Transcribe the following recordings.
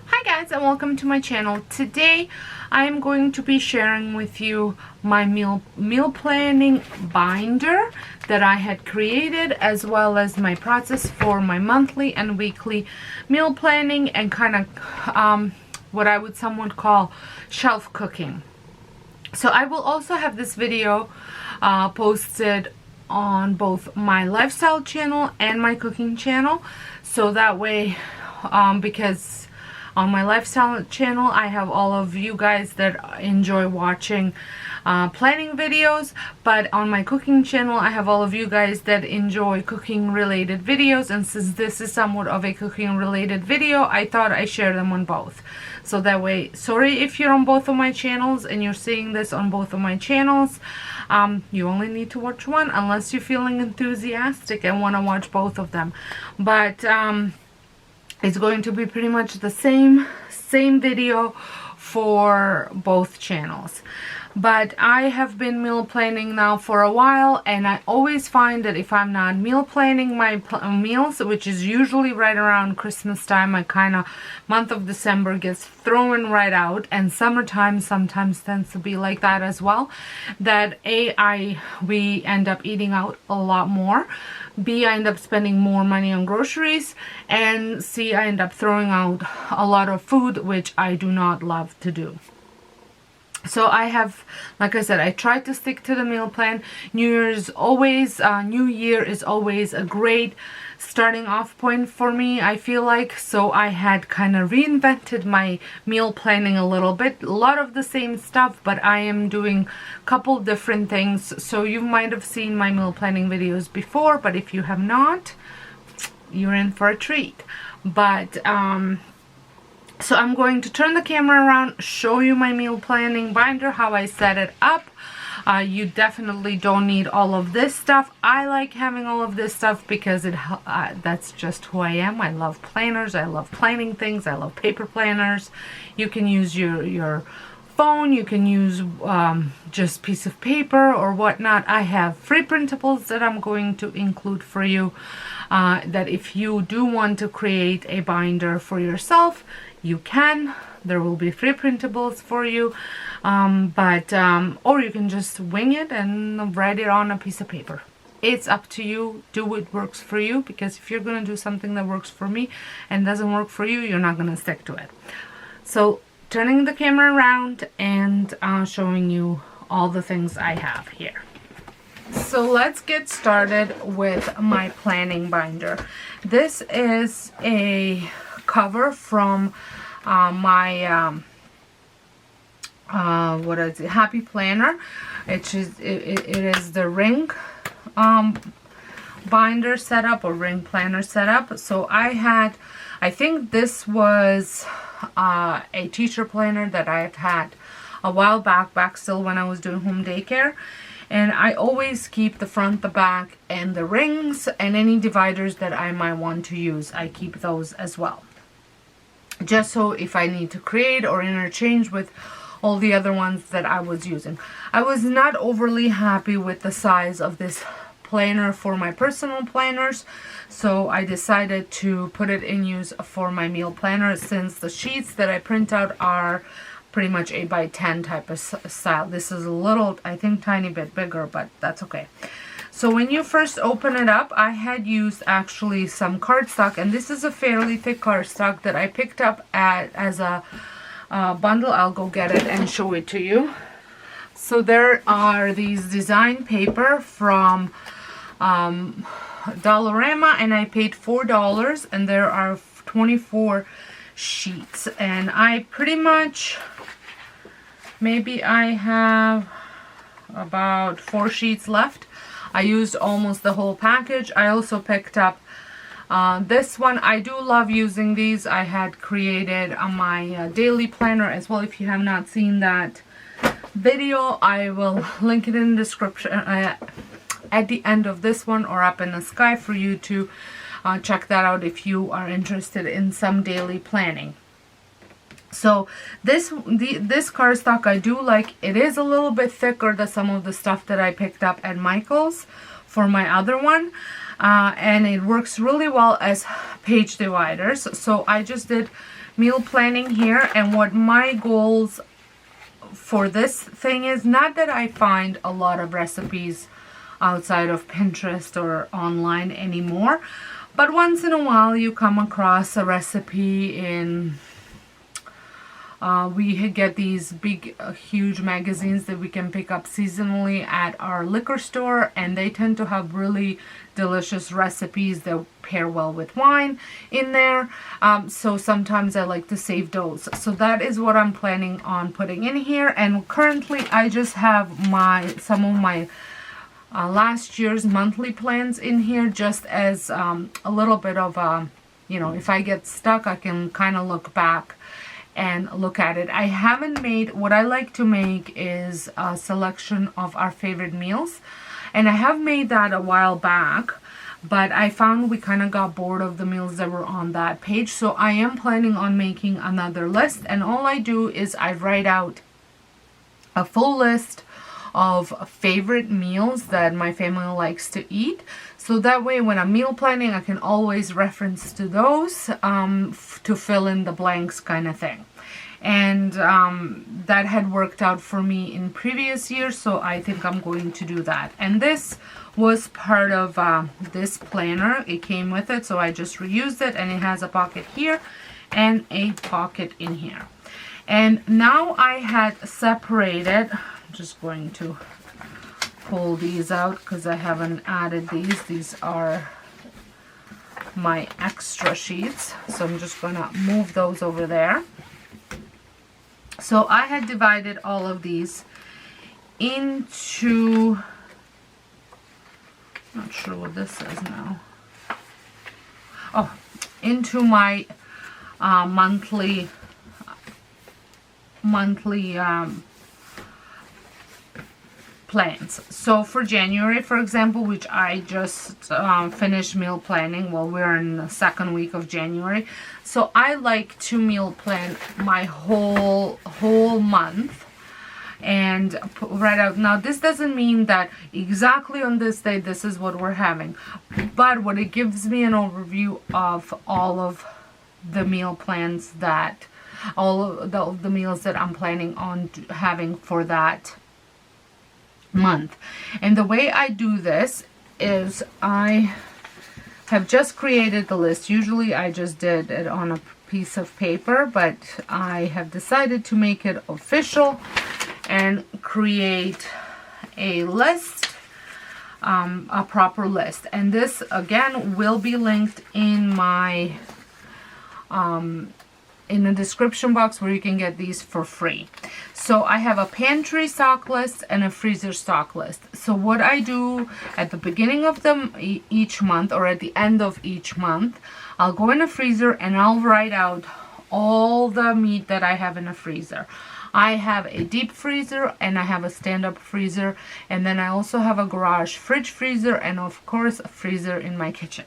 Hi guys, and welcome to my channel. Today I am going to be sharing with you my meal planning binder that I had created, as well as my process for my monthly and weekly meal planning and kind of what I would somewhat call shelf cooking. So I will also have this video posted on both my lifestyle channel and my cooking channel, so that way because on my lifestyle channel I have all of you guys that enjoy watching planning videos, but on my cooking channel I have all of you guys that enjoy cooking related videos, and since this is somewhat of a cooking related video, I thought I share them on both. So that way, sorry if you're on both of my channels and you're seeing this on both of my channels. You only need to watch one unless you're feeling enthusiastic and want to watch both of them. But it's going to be pretty much the same video for both channels. But I have been meal planning now for a while, and I always find that if I'm not meal planning my meals, which is usually right around Christmas time, my kind of month of December gets thrown right out, and summertime sometimes tends to be like that as well, that we end up eating out a lot more, B, I end up spending more money on groceries, and C, I end up throwing out a lot of food, which I do not love to do. So I have, like I said, I try to stick to the meal plan. New Year is always a great starting off point for me, I feel like. So I had kind of reinvented my meal planning a little bit. A lot of the same stuff, but I am doing a couple different things. So you might have seen my meal planning videos before, but if you have not, you're in for a treat. But so I'm going to turn the camera around, show you my meal planning binder, how I set it up. You definitely don't need all of this stuff. I like having all of this stuff because that's just who I am. I love planners. I love planning things. I love paper planners. You can use your phone. You can use just piece of paper or whatnot. I have free printables that I'm going to include for you, that if you do want to create a binder for yourself, you can. There will be free printables for you, or you can just wing it and write it on a piece of paper. It's up to you. Do what works for you, because if you're going to do something that works for me and doesn't work for you, you're not going to stick to it. So turning the camera around and showing you all the things I have here. So let's get started with my planning binder. This is a cover from my what is it, Happy Planner. It is the ring binder setup, or ring planner setup. So I think this was a teacher planner that I've had a while back still when I was doing home daycare. And I always keep the front, the back, and the rings, and any dividers that I might want to use, I keep those as well. Just so if I need to create or interchange with all the other ones that I was using. I was not overly happy with the size of this planner for my personal planners, so I decided to put it in use for my meal planner, since the sheets that I print out are pretty much 8x10 type of style. This is a little, I think, tiny bit bigger, but that's okay. So when you first open it up, I had used actually some cardstock, and this is a fairly thick cardstock that I picked up as a bundle. I'll go get it and show it to you. So there are these design paper from Dollarama, and I paid $4, and there are 24 sheets, and I pretty much, maybe I have about 4 sheets left. I used almost the whole package. I also picked up this one. I do love using these. I had created my daily planner as well. If you have not seen that video, I will link it in the description at the end of this one, or up in the sky, for you to check that out if you are interested in some daily planning. So this cardstock I do like. It is a little bit thicker than some of the stuff that I picked up at Michael's for my other one, and it works really well as page dividers. So I just did meal planning here, and what my goals for this thing is, not that I find a lot of recipes outside of Pinterest or online anymore, but once in a while you come across a recipe in we get these big huge magazines that we can pick up seasonally at our liquor store, and they tend to have really delicious recipes that pair well with wine in there. So sometimes I like to save those. So that is what I'm planning on putting in here. And currently I just have some of my last year's monthly plans in here, just as a little bit of if I get stuck, I can kind of look back and look at it. I haven't made, what I like to make is a selection of our favorite meals, and I have made that a while back, but I found we kind of got bored of the meals that were on that page. So I am planning on making another list, and all I do is I write out a full list of favorite meals that my family likes to eat. So that way when I'm meal planning, I can always reference to those to fill in the blanks kind of thing. And that had worked out for me in previous years, so I think I'm going to do that. And this was part of this planner. It came with it, so I just reused it, and it has a pocket here and a pocket in here. And now I had separated, I'm just going to pull these out because I haven't added these. These are my extra sheets, so I'm just going to move those over there. So I had divided all of these into, not sure what this says now. Oh, into my monthly plans. So for January, for example, which I just finished meal planning, well, we're in the second week of January, so I like to meal plan my whole month and write out. Now this doesn't mean that exactly on this day this is what we're having, but what it gives me an overview of all of the meal plans that all of the meals that I'm planning on having for that month. And the way I do this is I have just created the list. Usually I just did it on a piece of paper, but I have decided to make it official and create a list, a proper list. And this again will be linked in my in the description box where you can get these for free. So I have a pantry stock list and a freezer stock list. So what I do at the beginning of each month, or at the end of each month, I'll go in a freezer and I'll write out all the meat that I have in a freezer. I have a deep freezer and I have a stand-up freezer, and then I also have a garage fridge freezer, and of course a freezer in my kitchen.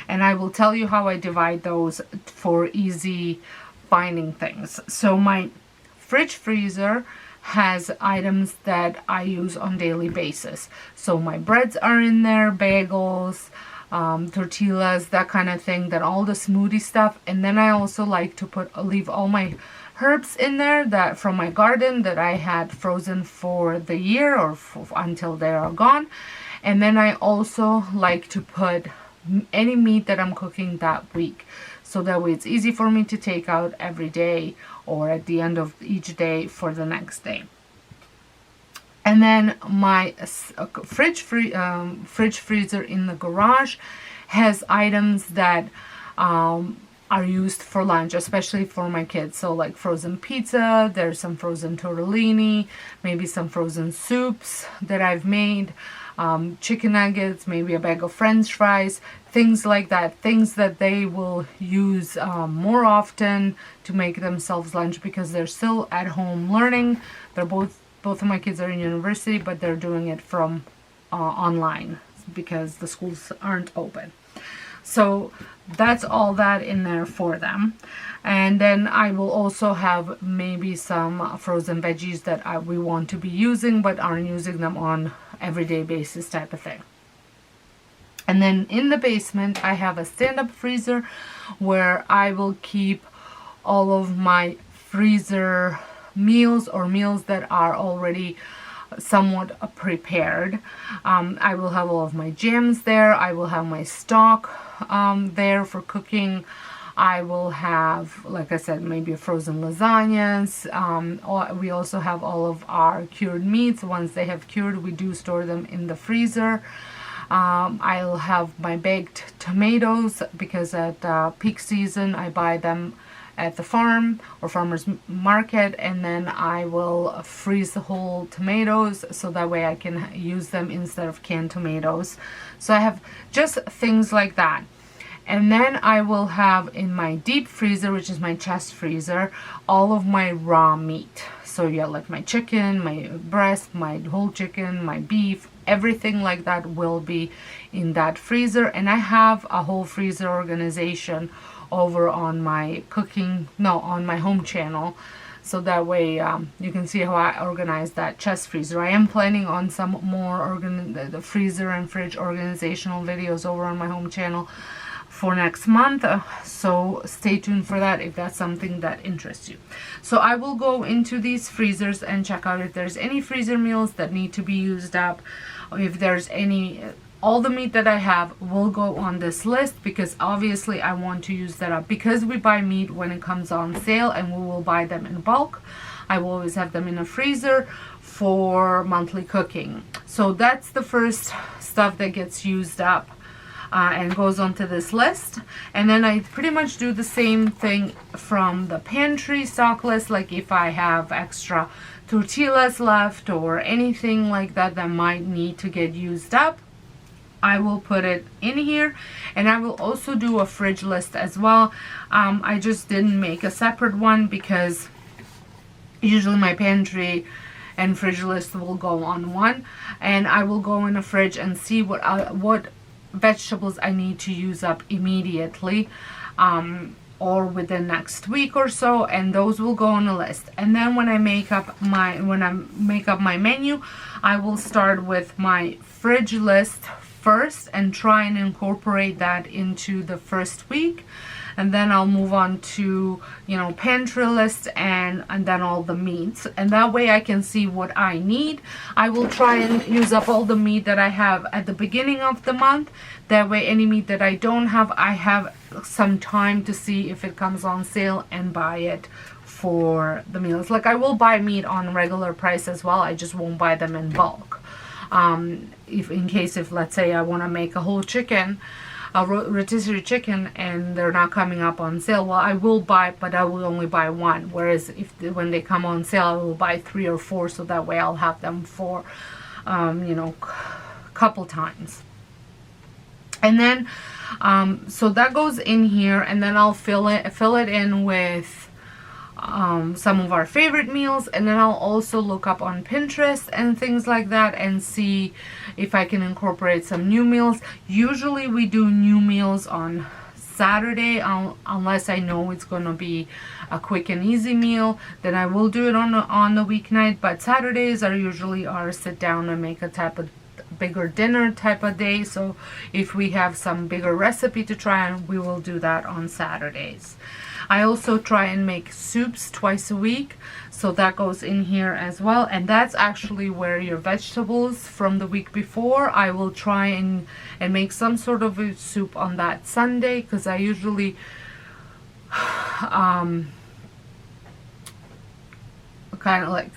And I will tell you how I divide those for easy finding things. So my fridge freezer has items that I use on daily basis. So my breads are in there, bagels, tortillas, that kind of thing, then all the smoothie stuff. And then I also like to leave all my herbs in there that from my garden that I had frozen for the year or until they are gone. And then I also like to put any meat that I'm cooking that week, so that way it's easy for me to take out every day or at the end of each day for the next day. And then my fridge freezer in the garage has items that are used for lunch, especially for my kids. So like frozen pizza, there's some frozen tortellini, maybe some frozen soups that I've made, chicken nuggets, maybe a bag of French fries, things like that, things that they will use more often to make themselves lunch, because they're still at home learning. They're both of my kids are in university, but they're doing it from online because the schools aren't open. So that's all that in there for them. And then I will also have maybe some frozen veggies that we want to be using but aren't using them on everyday basis type of thing. And then in the basement I have a stand-up freezer where I will keep all of my freezer meals or meals that are already somewhat prepared. I will have all of my jams there. I will have my stock there for cooking. I will have, like I said, maybe frozen lasagnas. We also have all of our cured meats. Once they have cured, we do store them in the freezer. I'll have my baked tomatoes because at peak season I buy them at the farm or farmer's market, and then I will freeze the whole tomatoes so that way I can use them instead of canned tomatoes. So I have just things like that. And then I will have in my deep freezer, which is my chest freezer, all of my raw meat. So yeah, like my chicken, my breast, my whole chicken, my beef, everything like that will be in that freezer. And I have a whole freezer organization over on my on my home channel. So that way you can see how I organize that chest freezer. I am planning on some more the freezer and fridge organizational videos over on my home channel for next month, so stay tuned for that if that's something that interests you. So I will go into these freezers and check out if there's any freezer meals that need to be used up, or if there's any. All the meat that I have will go on this list because obviously I want to use that up, because we buy meat when it comes on sale and we will buy them in bulk. I will always have them in a freezer for monthly cooking. So that's the first stuff that gets used up and goes onto this list. And then I pretty much do the same thing from the pantry stock list. Like if I have extra tortillas left or anything like that that might need to get used up, I will put it in here. And I will also do a fridge list as well. I just didn't make a separate one because usually my pantry and fridge list will go on one, and I will go in a fridge and see what vegetables I need to use up immediately or within next week or so, and those will go on a list. And then when I make up my menu, I will start with my fridge list first and try and incorporate that into the first week, and then I'll move on to pantry list and then all the meats, and that way I can see what I need. I will try and use up all the meat that I have at the beginning of the month. That way any meat that I don't have, I have some time to see if it comes on sale and buy it for the meals. Like I will buy meat on regular price as well, I just won't buy them in bulk. If let's say I want to make a whole chicken, a rotisserie chicken, and they're not coming up on sale, well, I will buy, but I will only buy one. Whereas when they come on sale, I will buy 3 or 4, so that way I'll have them for couple times. And then so that goes in here, and then I'll fill it in with some of our favorite meals, and then I'll also look up on Pinterest and things like that and see if I can incorporate some new meals. Usually we do new meals on Saturday, unless I know it's going to be a quick and easy meal, then I will do it on the weeknight. But Saturdays are usually our sit down and make a type of bigger dinner type of day. So if we have some bigger recipe to try, we will do that on Saturdays. I also try and make soups twice a week, so that goes in here as well. And that's actually where your vegetables from the week before, I will try and make some sort of a soup on that Sunday, because I usually kind of like,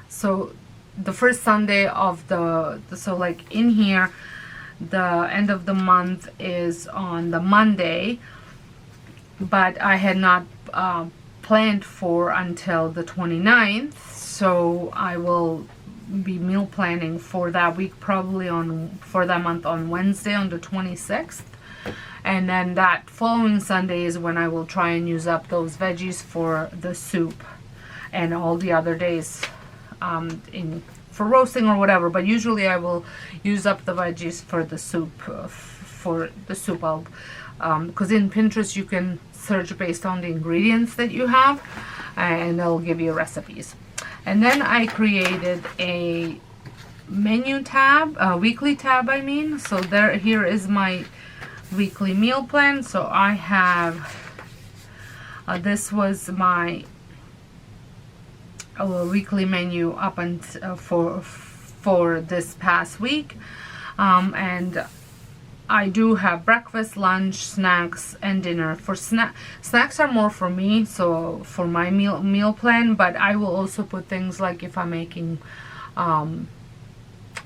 so the first Sunday of so like in here, the end of the month is on the Monday, but I had not planned for until the 29th, so I will be meal planning for that week, probably for that month on Wednesday on the 26th, and then that following Sunday is when I will try and use up those veggies for the soup, and all the other days for roasting or whatever. But usually I will use up the veggies for the soup. Because in Pinterest you can search based on the ingredients that you have, and they'll give you recipes. And then I created a menu tab, a weekly tab I mean. So here is my weekly meal plan. So I have This was my weekly menu up until for this past week, and I do have breakfast, lunch, snacks, and dinner. For snacks are more for me, so for my meal plan, but I will also put things like if I'm making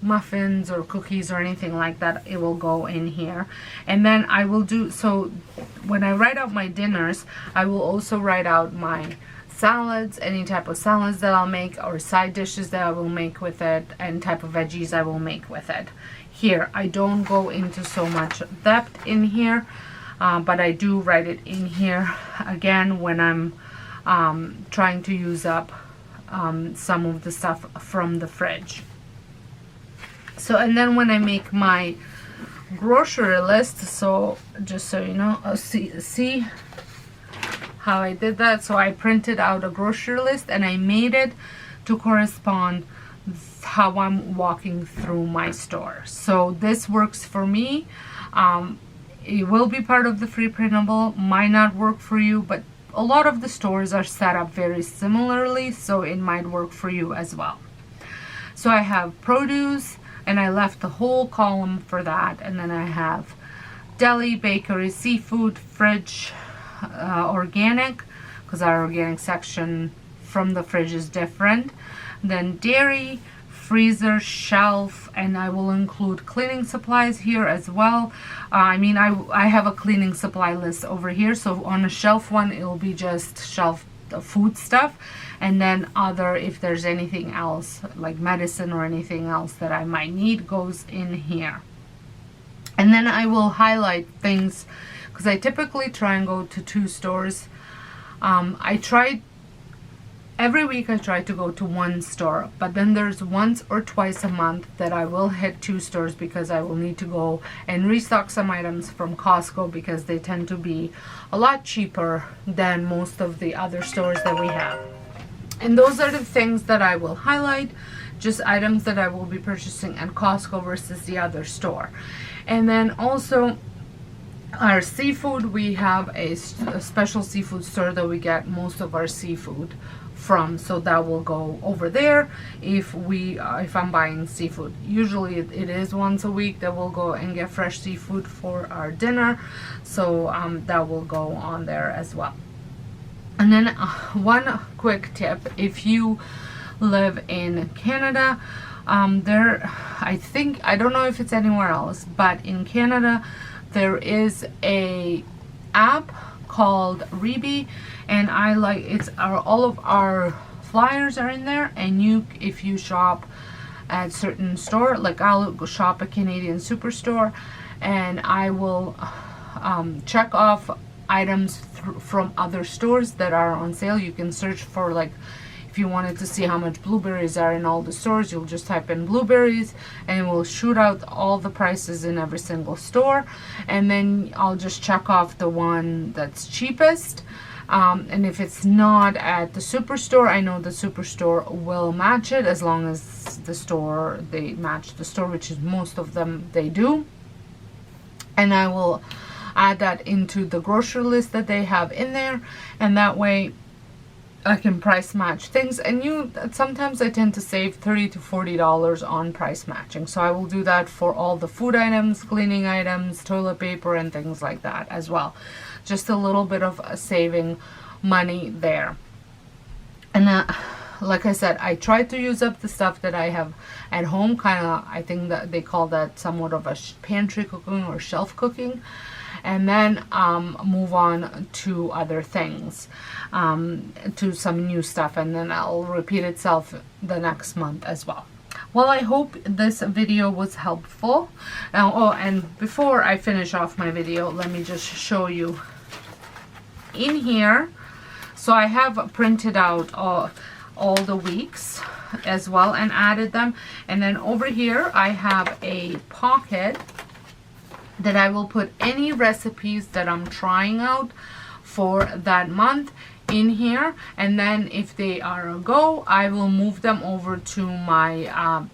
muffins or cookies or anything like that, it will go in here. And then I will do, so when I write out my dinners, I will also write out my salads, any type of salads that I'll make, or side dishes that I will make with it, and type of veggies I will make with it. Here I don't go into so much depth in here, but I do write it in here again when I'm trying to use up some of the stuff from the fridge. So, and then when I make my grocery list, so just so you know, see how I did that. So I printed out a grocery list and I made it to correspond how I'm walking through my store. So this works for me. It will be part of the free printable, might not work for you, but a lot of the stores are set up very similarly, so it might work for you as well. So I have produce, and I left the whole column for that, and then I have deli, bakery, seafood, fridge, organic, because our organic section from the fridge is different, then dairy, freezer, shelf, and I will include cleaning supplies here as well. I have a cleaning supply list over here, so on a shelf one it will be just shelf food stuff, and then other, if there's anything else like medicine or anything else that I might need, goes in here. And then I will highlight things because I typically try and go to 2 stores. Every week I try to go to 1 store, but then there's once or twice a month that I will hit 2 stores because I will need to go and restock some items from Costco because they tend to be a lot cheaper than most of the other stores that we have. And those are the things that I will highlight, just items that I will be purchasing at Costco versus the other store. And then also our seafood, we have a special seafood store that we get most of our seafood from, so that will go over there if I'm buying seafood. Usually it is once a week that we'll go and get fresh seafood for our dinner, so that will go on there as well. And then one quick tip, if you live in Canada, I don't know if it's anywhere else, but in Canada there is a app called Reebie, and all of our flyers are in there, and if you shop at certain store, like I'll go shop at Canadian Superstore, and I will check off items from other stores that are on sale. You can search for, like, if you wanted to see how much blueberries are in all the stores, you'll just type in blueberries and it will shoot out all the prices in every single store, and then I'll just check off the one that's cheapest. And if it's not at the Superstore, I know the Superstore will match it as long as they match the store, which is most of them they do. And I will add that into the grocery list that they have in there, and that way I can price match things. And sometimes I tend to save $30 to $40 on price matching, so I will do that for all the food items, cleaning items, toilet paper, and things like that as well. Just a little bit of saving money there. And like I said, I try to use up the stuff that I have at home, I think that they call that somewhat of a pantry cooking or shelf cooking, and then move on to other things, to some new stuff, and then I'll repeat itself the next month as well. Well, I hope this video was helpful. And before I finish off my video, let me just show you in here. So I have printed out all the weeks as well and added them, and then over here I have a pocket that I will put any recipes that I'm trying out for that month in here, and then if they are a go, I will move them over to my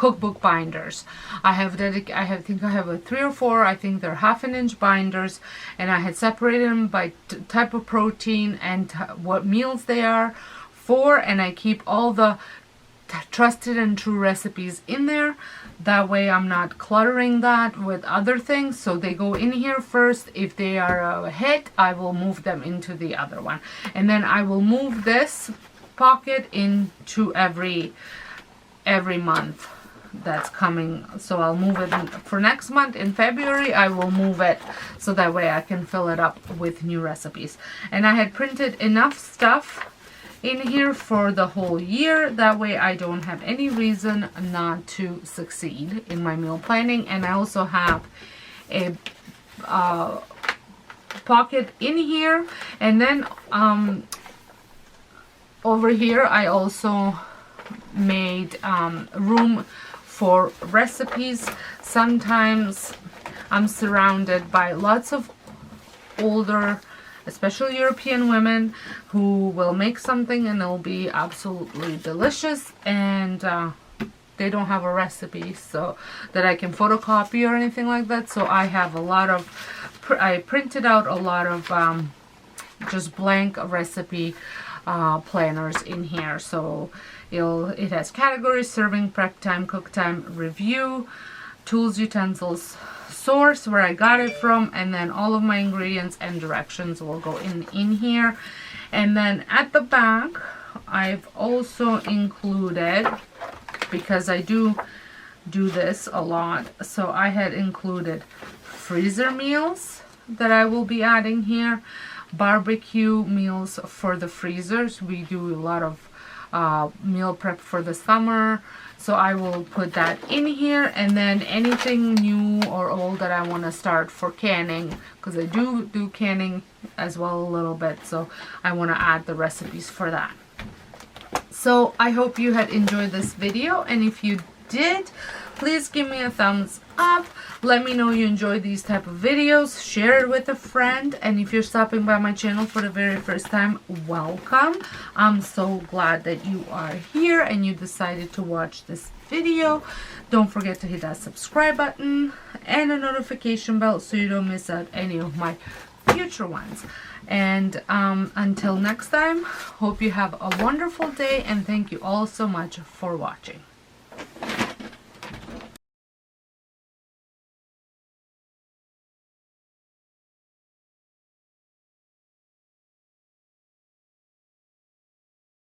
cookbook binders. I think I have a 3 or 4. I think they're 1/2 inch binders, and I had separated them by type of protein and what meals they are for, and I keep all the trusted and true recipes in there. That way I'm not cluttering that with other things. So they go in here first. If they are a hit, I will move them into the other one, and then I will move this pocket into every month that's coming. So I'll move it for next month in February. I will move it so that way I can fill it up with new recipes. And I had printed enough stuff in here for the whole year. That way I don't have any reason not to succeed in my meal planning. And I also have a pocket in here, and then over here I also made room for recipes. Sometimes I'm surrounded by lots of older, especially European women, who will make something and it'll be absolutely delicious, and they don't have a recipe so that I can photocopy or anything like that. So I have a lot of, I printed out a lot of just blank recipe planners in here. So it has categories: serving, prep time, cook time, review, tools, utensils, source, where I got it from, and then all of my ingredients and directions will go in here. And then at the back I've also included, because I do this a lot, so I had included freezer meals that I will be adding here, barbecue meals for the freezers. We do a lot of meal prep for the summer, so I will put that in here. And then anything new or old that I want to start for canning, because I do canning as well a little bit, so I want to add the recipes for that. So I hope you had enjoyed this video, and if you did, please give me a thumbs up. Let me know you enjoy these type of videos. Share it with a friend. And if you're stopping by my channel for the very first time, welcome. I'm so glad that you are here and you decided to watch this video. Don't forget to hit that subscribe button and a notification bell so you don't miss out any of my future ones. And until next time, hope you have a wonderful day, and thank you all so much for watching.